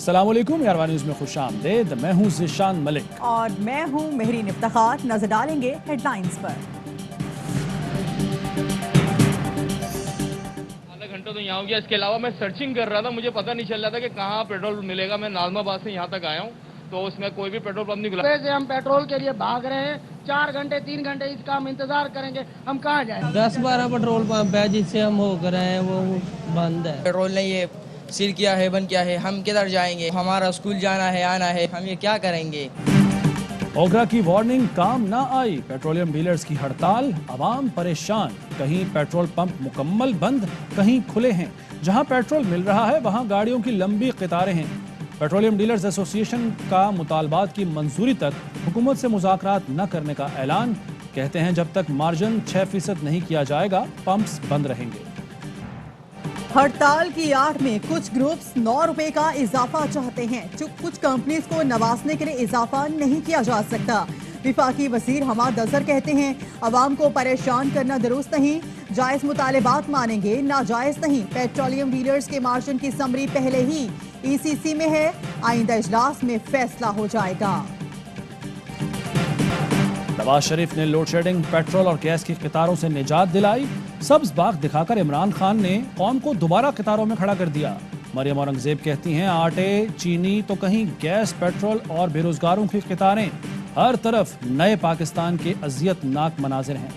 अस्सलाम वालेकुम यारवा न्यूज़ में खुश आमदीद। मैं हूँ ज़िशान मलिक और मैं हूँ मेहरीन इफ्तिखार। नजर डालेंगे हेडलाइंस पर। आधा घंटा तो यहाँ हो गया। इसके अलावा मैं सर्चिंग कर रहा था, मुझे पता नहीं चल रहा था कि कहाँ पेट्रोल मिलेगा। मैं नाज़माबाद से यहाँ तक आया हूँ तो उसमें कोई भी पेट्रोल पंप नहीं खुला। से हम पेट्रोल के लिए भाग रहे हैं, 4 घंटे 3 घंटे इसका हम इंतजार करेंगे, हम कहाँ जाएं? 10-12 पेट्रोल पंप है जिससे हम होकर आए हैं वो बंद है। पेट्रोल ने ये सील किया है, बंद किया है, हम किधर जाएंगे? हमारा स्कूल जाना है, आना है, हम ये क्या करेंगे? ओगरा की वार्निंग काम ना आई, पेट्रोलियम डीलर्स की हड़ताल, आवाम परेशान। कहीं पेट्रोल पंप मुकम्मल बंद, कहीं खुले हैं। जहां पेट्रोल मिल रहा है वहां गाड़ियों की लंबी कतारें हैं। पेट्रोलियम डीलर्स एसोसिएशन का मुतालबात की मंजूरी तक हुकूमत से मुज़ाकरात न करने का ऐलान। कहते हैं जब तक मार्जिन 6% नहीं किया जाएगा पंप्स बंद रहेंगे। हड़ताल की आड़ में कुछ ग्रुप्स 9 रुपए का इजाफा चाहते हैं। कुछ कंपनीज को नवाजने के लिए इजाफा नहीं किया जा सकता। विफाकी वजीर हमाद अजहर कहते हैं अवाम को परेशान करना दुरुस्त नहीं, जायज मुतालिबात मानेंगे, नाजायज नहीं। पेट्रोलियम डीलर्स के मार्जिन की समरी पहले ही ECC में है, आइंदा इजलास में फैसला हो जाएगा। नवाज शरीफ ने लोड शेडिंग, पेट्रोल और गैस की कतारों से निजात दिलाई। सब्ज बाग दिखाकर इमरान खान ने कौम को दोबारा कतारों में खड़ा कर दिया। मरियम औरंगजेब कहती हैं आटे चीनी तो कहीं गैस, पेट्रोल और बेरोजगारों की कतारें। हर तरफ नए पाकिस्तान के अजियतनाक मनाजिर हैं।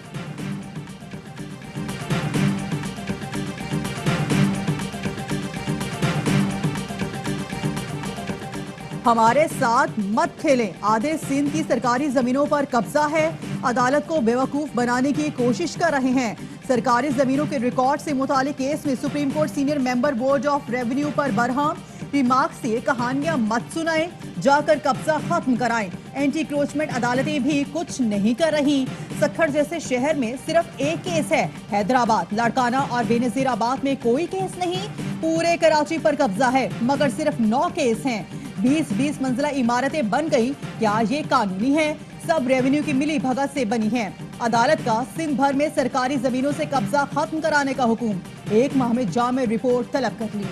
हमारे साथ मत खेलें, आधे सिंध की सरकारी जमीनों पर कब्जा है। अदालत को बेवकूफ बनाने की कोशिश कर रहे हैं। सरकारी जमीनों के रिकॉर्ड से मुतालिक केस में supreme court senior member board of revenue पर बरहम। रिमार्क से कहानियां मत सुनाएं, जाकर कब्जा खत्म कराएं। एंटी क्रोचमेंट अदालतें भी कुछ नहीं कर रही। सक्खर जैसे शहर में सिर्फ एक केस है, हैदराबाद, लाड़काना और बेनजीराबाद में कोई केस नहीं। पूरे कराची पर कब्जा है मगर सिर्फ 9 केस हैं। 20-20 मंजिला इमारतें बन गई, क्या ये कानूनी है? सब रेवेन्यू की मिली भगत से बनी हैं। अदालत का सिंध भर में सरकारी जमीनों से कब्जा खत्म कराने का हुक्म। 1 माह में जामे रिपोर्ट तलब कर ली।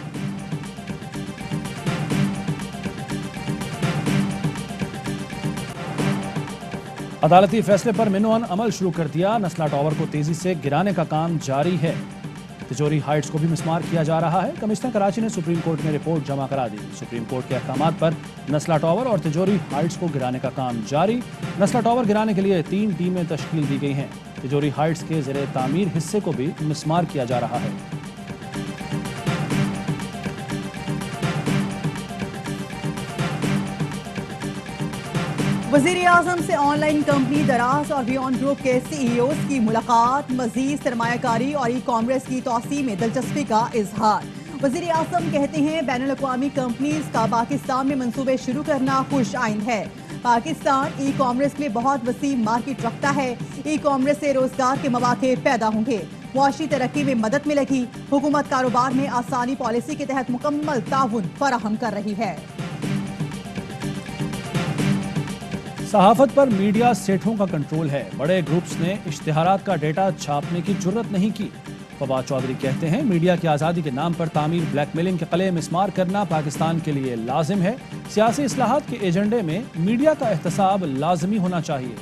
अदालती फैसले पर मिनोअन अमल शुरू कर दिया। नस्ला टावर को तेजी से गिराने का काम जारी है। तिजोरी हाइट्स को भी मिसमार किया जा रहा है। कमिश्नर कराची ने सुप्रीम कोर्ट में रिपोर्ट जमा करा दी। सुप्रीम कोर्ट के अहकामात पर नस्ला टावर और तिजोरी हाइट्स को गिराने का काम जारी। नस्ला टावर गिराने के लिए 3 टीमें तश्कील दी गई हैं। तिजोरी हाइट्स के ज़ेरे तामीर हिस्से को भी मिसमार किया जा रहा है। वज़ीर आज़म से ऑनलाइन कंपनी दराज और बियॉन्ड ग्रुप के CEOs की मुलाकात। मज़ीद सरमायाकारी और ई-कॉमर्स की तौसीह में दिलचस्पी का इजहार। वज़ीर आज़म कहते हैं बैनुल अक़वामी कंपनीज का पाकिस्तान में मंसूबे शुरू करना खुश आइंद है। पाकिस्तान ई-कॉमर्स के लिए बहुत वसी मार्केट रखता है। ई-कॉमर्स से रोजगार के मौके पैदा होंगे, मुआशी तरक्की में मदद मिलेगी। हुकूमत कारोबार में आसानी पॉलिसी के तहत मुकम्मल ताउन फराहम कर रही है। सहाफत पर मीडिया सेठों का कंट्रोल है। बड़े ग्रुप्स ने इश्तिहारात का डेटा छापने की जुर्रत नहीं की। फवाद चौधरी कहते हैं मीडिया की आज़ादी के नाम पर तामीर, ब्लैकमेलिंग के कले मिसमार करना पाकिस्तान के लिए लाजिम है। सियासी इस्लाहात के एजेंडे में मीडिया का एहतसाब लाजमी होना चाहिए।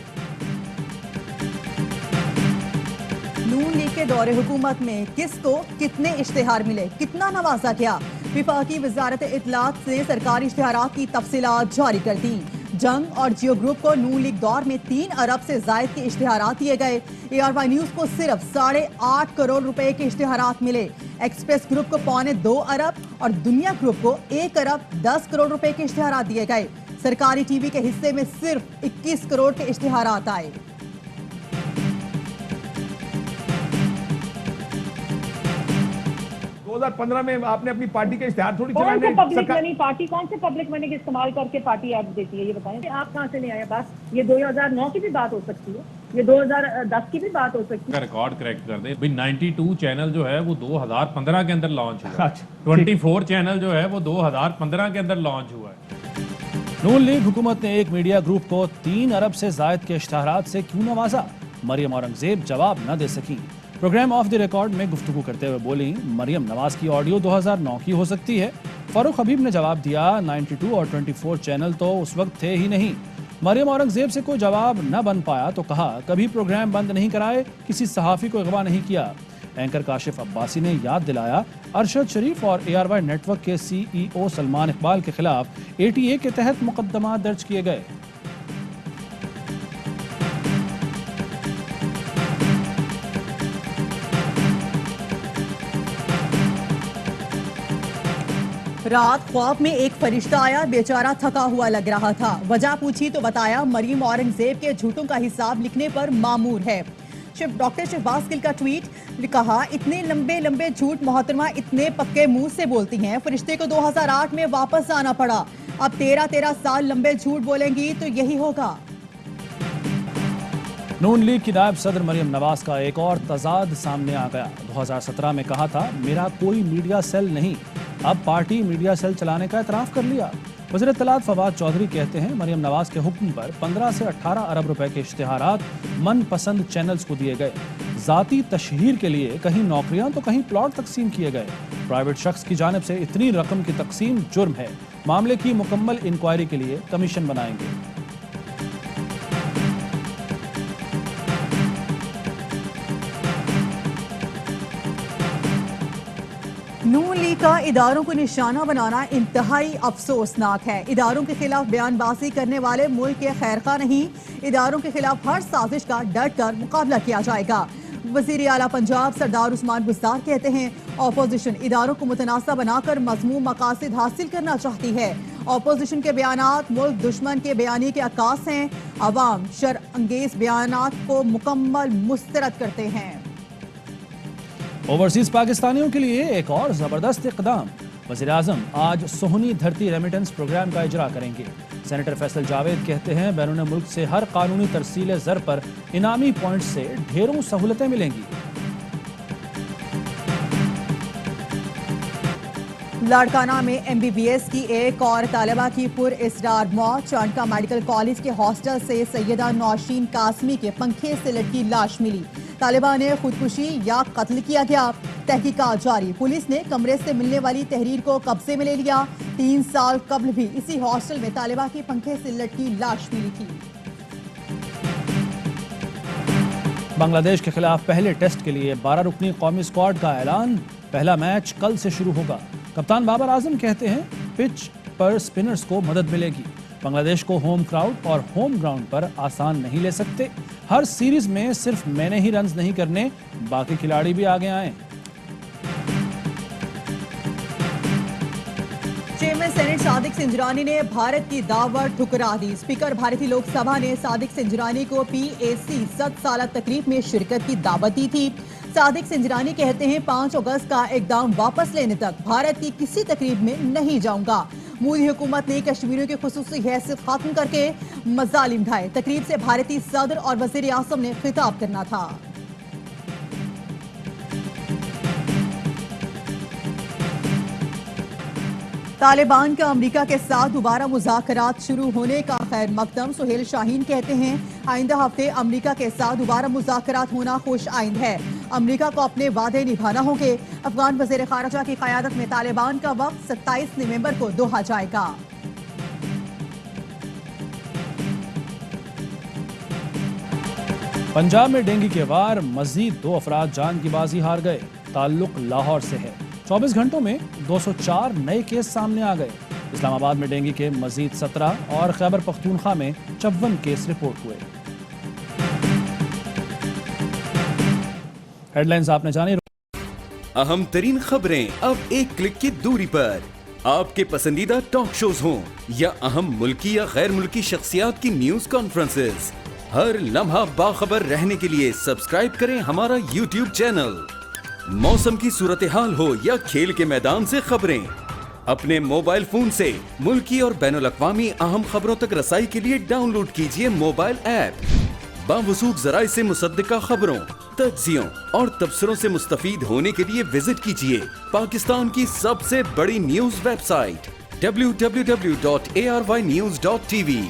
नून लीग के दौरे हुकूमत में किसको कितने इश्तिहार मिले, कितना नवाजा गया? विफाकी वजारत इत्तलात से सरकारी इश्तिहारात की तफसीलात जारी कर दी। जंग और जियो ग्रुप को नून लीग दौर में 3 अरब से जायद के इश्तिहारात दिए गए। ARY न्यूज को सिर्फ 8.5 करोड़ रुपए के इश्तिहारात मिले। एक्सप्रेस ग्रुप को 2.25 अरब और दुनिया ग्रुप को 1 अरब 10 करोड़ रुपए के इश्तिहारात दिए गए। सरकारी टीवी के हिस्से में सिर्फ 21 करोड़ के इश्तिहारात आए। 2015 में आपने अपनी पार्टी के इश्तिहार थोड़ी कौन से पब्लिक चलाने मनी पार्टी कौन से पब्लिक मनी का इस्तेमाल करके पार्टी एड देती है, ये बताएं। आप कहां से ले आए बात? ये 2009 की भी बात हो सकती है, ये 2010 की भी बात हो सकती है। रिकॉर्ड करेक्ट कर दे भाई। 92 चैनल जो है वो 2015 के अंदर लॉन्च हुआ। 24 चैनल जो है वो 2015 के अंदर लॉन्च हुआ है। नून लीग हुकूमत ने एक मीडिया ग्रुप को 3 अरब से जायद के इश्तिहारात से क्यों नवाजा? मरियम औरंगजेब जवाब न दे सकी। प्रोग्राम ऑफ द रिकॉर्ड में गुफ्तगू करते हुए बोली, मरियम नवाज की ऑडियो 2009 की हो सकती है। फारूक हबीब ने जवाब दिया, 92 और 24 चैनल तो उस वक्त थे ही नहीं। मरियम औरंगजेब से कोई जवाब न बन पाया तो कहा, कभी प्रोग्राम बंद नहीं कराए, किसी सहाफ़ी को अगवा नहीं किया। एंकर काशिफ अब्बासी ने याद दिलाया, अरशद शरीफ और ARY नेटवर्क के CEO सलमान इकबाल के खिलाफ ATA के तहत मुकदमा दर्ज किए गए। रात ख्वाब में एक फरिश्ता आया, बेचारा थका हुआ लग रहा था। वजह पूछी तो बताया, मरियम औरंगजेब के झूठों का हिसाब लिखने पर मामूर है। डॉक्टर शहबाज गिल का ट्वीट, कहा, इतने लंबे लंबे झूठ मोहतरमा इतने पक्के मुंह से बोलती हैं। फरिश्ते को 2008 में वापस आना पड़ा, अब 13 साल लंबे झूठ बोलेंगी तो यही होगा। नून लीग की नायब सदर मरियम नवाज का एक और तजाद सामने आ गया। 2017 में कहा था, मेरा कोई मीडिया सेल नहीं, अब पार्टी मीडिया सेल चलाने का एतराफ़ कर लिया। वज़ीर इत्तलात फवाद चौधरी कहते हैं, मरियम नवाज के हुक्म पर 15 से 18 अरब रुपए के इश्तिहारात मनपसंद चैनल्स को दिए गए। ज़ाती तशहीर के लिए कहीं नौकरियां तो कहीं प्लॉट तकसीम किए गए। प्राइवेट शख्स की जानिब से इतनी रकम की तकसीम जुर्म है। मामले की मुकम्मल इंक्वायरी के लिए कमीशन बनाएंगे। नून लीग का इदारों को निशाना बनाना इंतहाई अफसोसनाक है। इदारों के खिलाफ बयानबाजी करने वाले मुल्क के खैरखा नहीं। इदारों के खिलाफ हर साजिश का डट कर मुकाबला किया जाएगा। वज़ीर आला पंजाब सरदार उस्मान बुज़दार कहते हैं, अपोजिशन इदारों को मुतनासा बनाकर मज़मूम मकासद हासिल करना चाहती है। अपोजिशन के बयानात मुल्क दुश्मन के बयानी के अक्कास हैं। अवाम शर अंगेज बयानात को मुकम्मल मुस्तरद करते हैं। ओवरसीज पाकिस्तानियों के लिए एक और जबरदस्त इक़दाम। वज़ीर आज़म आज सोहनी धरती रेमिटेंस प्रोग्राम का इजरा करेंगे। सेनेटर फैसल जावेद कहते हैं, बैरून मुल्क से हर कानूनी तरसील ज़र पर इनामी पॉइंट से ढेरों सहूलतें मिलेंगी। लाड़काना में MBBS की एक और तालिबा की पुरइसरार मौत। चांडका मेडिकल कॉलेज के हॉस्टल से सैयदा नौशीन कासमी के पंखे से लटकी लाश मिली। तालिबा ने खुदकुशी या कत्ल किया गया, तहकीकात जारी। पुलिस ने कमरे से मिलने वाली तहरीर को कब्जे में ले लिया। 3 साल कबल भी इसी हॉस्टल में तालिबा की पंखे से लटकी लाश मिली थी। बांग्लादेश के खिलाफ पहले टेस्ट के लिए 12 रुकनी कौमी स्क्वाड का ऐलान। पहला मैच कल से शुरू होगा। कप्तान बाबर आजम कहते हैं, पिच पर स्पिनर्स को मदद मिलेगी। बांग्लादेश को होम क्राउड और होम ग्राउंड पर आसान नहीं ले सकते। हर सीरीज में सिर्फ मैंने ही रन्स नहीं करने, बाकी खिलाड़ी भी आगे आए। चेयरमैन सेनेट सादिक सिंजरानी ने भारत की दावत ठुकरा दी। स्पीकर भारतीय लोकसभा ने सादिक सिंजरानी को PAC 7 साला तकरीब में शिरकत की दावत दी थी। सादिक सिंजरानी कहते हैं, 5 अगस्त का इक़दाम वापस लेने तक भारत की किसी तकरीब में नहीं जाऊंगा। मोदी हुकूमत ने कश्मीरियों की खुसूसी हैसियत खत्म करके मजालिम ढाए। तकरीब से भारतीय सदर और वज़ीर आज़म ने खिताब करना था। तालिबान का अमेरिका के साथ दोबारा मुज़ाकरात शुरू होने का खैर मकदम। सुहेल शाहीन कहते हैं, आइंदा हफ्ते अमेरिका के साथ दोबारा मुज़ाकरात होना खुश आइंद है। अमेरिका को अपने वादे निभाना होंगे। अफगान वज़ीर ख़ारिजा की क़यादत में तालिबान का वक्त 27 नवंबर को दोहा जाएगा। पंजाब में डेंगू के वार, मजीद 2 अफराद जान की बाजी हार गए। ताल्लुक लाहौर से है। 24 घंटों में 204 नए केस सामने आ गए। इस्लामाबाद में डेंगू के मजीद 17 और खैबर पख्तूनख्वा में 54 केस रिपोर्ट हुए। हेडलाइंस आपने जानी। अहम तरीन खबरें अब एक क्लिक की दूरी पर। आपके पसंदीदा टॉक शोज हों या अहम मुल्की या गैर मुल्की शख्सियात की न्यूज कॉन्फ्रेंसेस, हर लम्हा बाखबर रहने के लिए सब्सक्राइब करें हमारा YouTube चैनल। मौसम की सूरत हाल हो या खेल के मैदान से खबरें, अपने मोबाइल फोन से मुल्की और बैनुल-अक़वामी अहम खबरों तक रसाई के लिए डाउनलोड कीजिए मोबाइल ऐप। बावसूख ज़राए से मुसद्दिका खबरों, तज्ज़ियों और तबसरों से मुस्तफीद होने के लिए विजिट कीजिए पाकिस्तान की सबसे बड़ी न्यूज वेबसाइट www.arYnews.tv।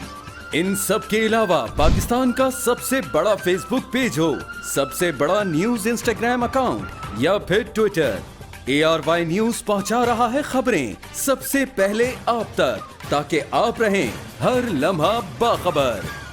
इन सब के अलावा पाकिस्तान का सबसे बड़ा फेसबुक पेज हो, सबसे बड़ा न्यूज इंस्टाग्राम अकाउंट या फिर ट्विटर, ARY न्यूज पहुंचा रहा है खबरें सबसे पहले आप तक, ताकि आप रहें हर लम्हा बाखबर।